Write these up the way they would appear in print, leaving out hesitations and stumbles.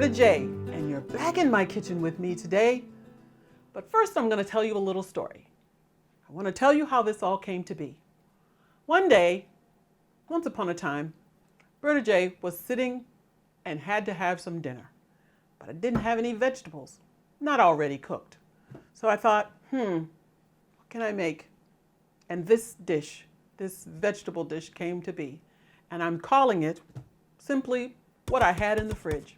Berta J, and you're back in my kitchen with me today. But first I'm going to tell you a little story. I want to tell you how this all came to be. One day, once upon a time, Berta J was sitting and had to have some dinner, but I didn't have any vegetables, not already cooked. So I thought, what can I make? And this dish, this vegetable dish came to be, and I'm calling it simply what I had in the fridge.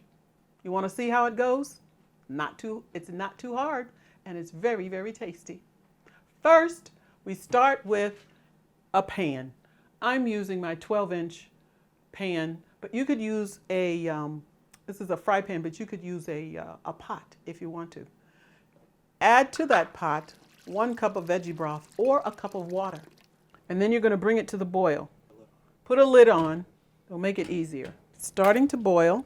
You want to see how it goes? It's not too hard, and it's very, very tasty. First, we start with a pan. I'm using my 12-inch pan, but you could use this is a fry pan, but you could use a pot if you want to. Add to that pot 1 cup of veggie broth or a cup of water. And then you're going to bring it to the boil. Put a lid on, it'll make it easier. It's starting to boil.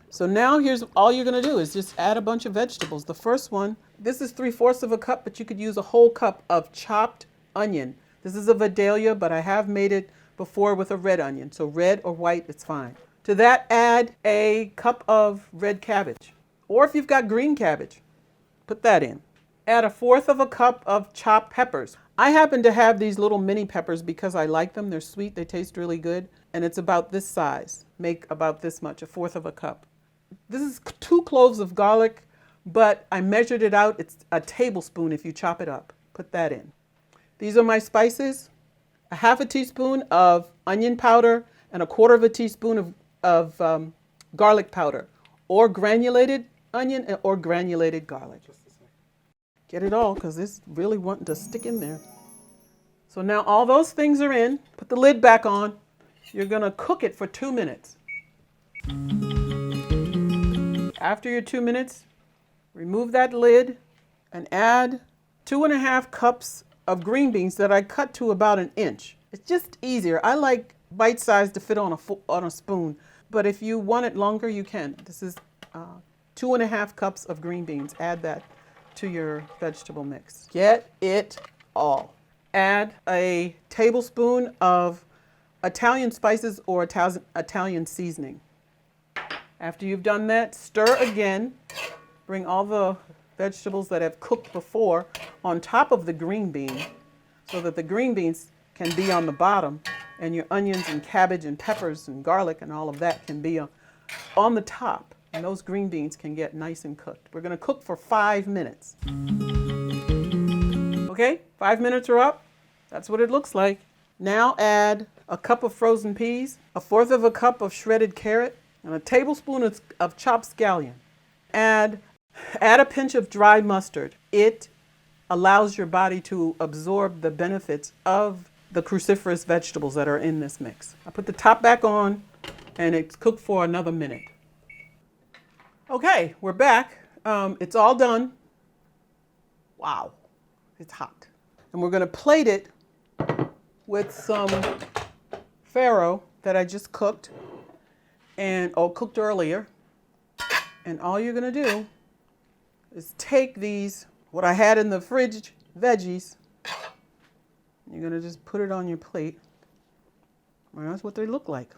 So now here's all you're going to do is just add a bunch of vegetables. The first one, this is 3/4 of a cup, but you could use a whole cup of chopped onion. This is a Vidalia, but I have made it before with a red onion. So red or white, it's fine. To that, add a cup of red cabbage. Or if you've got green cabbage, put that in. Add 1/4 of a cup of chopped peppers. I happen to have these little mini peppers because I like them. They're sweet, they taste really good. And it's about this size. Make about this much, 1/4 of a cup. This is 2 cloves of garlic, but I measured it out. It's a tablespoon if you chop it up. Put that in. These are my spices. 1/2 teaspoon of onion powder and 1/4 teaspoon of garlic powder, or granulated onion or granulated garlic. Get it all, because it's really wanting to stick in there. So now all those things are in. Put the lid back on. You're going to cook it for 2 minutes. After your 2 minutes, remove that lid and add 2.5 cups of green beans that I cut to about 1 inch. It's just easier. I like bite-sized to fit on a spoon, but if you want it longer, you can. This is 2.5 cups of green beans. Add that to your vegetable mix. Get it all. Add a tablespoon of Italian spices or Italian seasoning. After you've done that, stir again. Bring all the vegetables that have cooked before on top of the green bean so that the green beans can be on the bottom and your onions and cabbage and peppers and garlic and all of that can be on the top. And those green beans can get nice and cooked. We're going to cook for 5 minutes. Okay, 5 minutes are up. That's what it looks like. Now add a cup of frozen peas, 1/4 of a cup of shredded carrot, and a tablespoon of chopped scallion. Add a pinch of dry mustard. It allows your body to absorb the benefits of the cruciferous vegetables that are in this mix. I put the top back on and it's cooked for another minute. Okay, we're back. It's all done. Wow, it's hot. And we're going to plate it with some farro that I just cooked cooked earlier. And all you're going to do is take these, what I had in the fridge, veggies. You're going to just put it on your plate. Well, that's what they look like.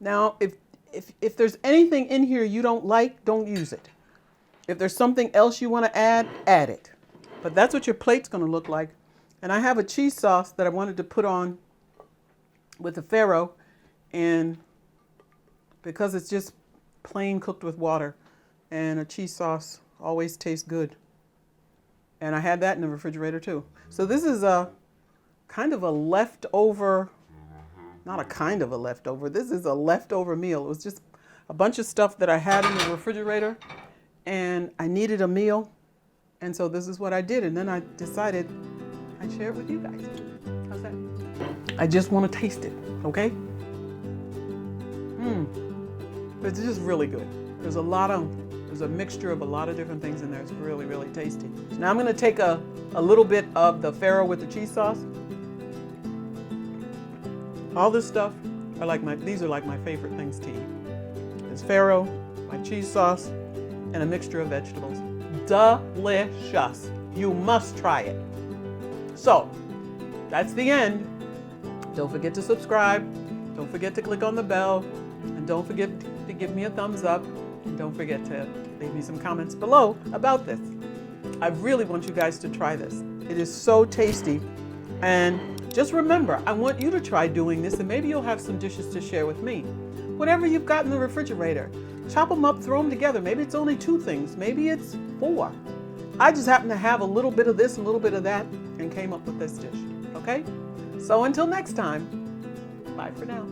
Now, if there's anything in here you don't like, don't use it. If there's something else you want to add it. But that's what your plate's going to look like. And I have a cheese sauce that I wanted to put on with the farro, and because it's just plain cooked with water, and a cheese sauce always tastes good. And I had that in the refrigerator too. So this is a kind of a leftover, not a kind of a leftover, this is a leftover meal. It was just a bunch of stuff that I had in the refrigerator and I needed a meal. And so this is what I did. And then I decided I'd share it with you guys. How's that? I just want to taste it, okay? It's just really good. There's a mixture of a lot of different things in there. It's really, really tasty. Now I'm going to take a little bit of the farro with the cheese sauce. All this stuff these are like my favorite things to eat. It's farro, my cheese sauce, and a mixture of vegetables. Delicious. You must try it. So, that's the end. Don't forget to subscribe. Don't forget to click on the bell. And don't forget to could give me a thumbs up. And don't forget to leave me some comments below about this. I really want you guys to try this. It is so tasty. And just remember, I want you to try doing this, and maybe you'll have some dishes to share with me. Whatever you've got in the refrigerator, chop them up, throw them together. Maybe it's only 2 things, maybe it's 4. I just happen to have a little bit of this and a little bit of that and came up with this dish, okay? So until next time, bye for now.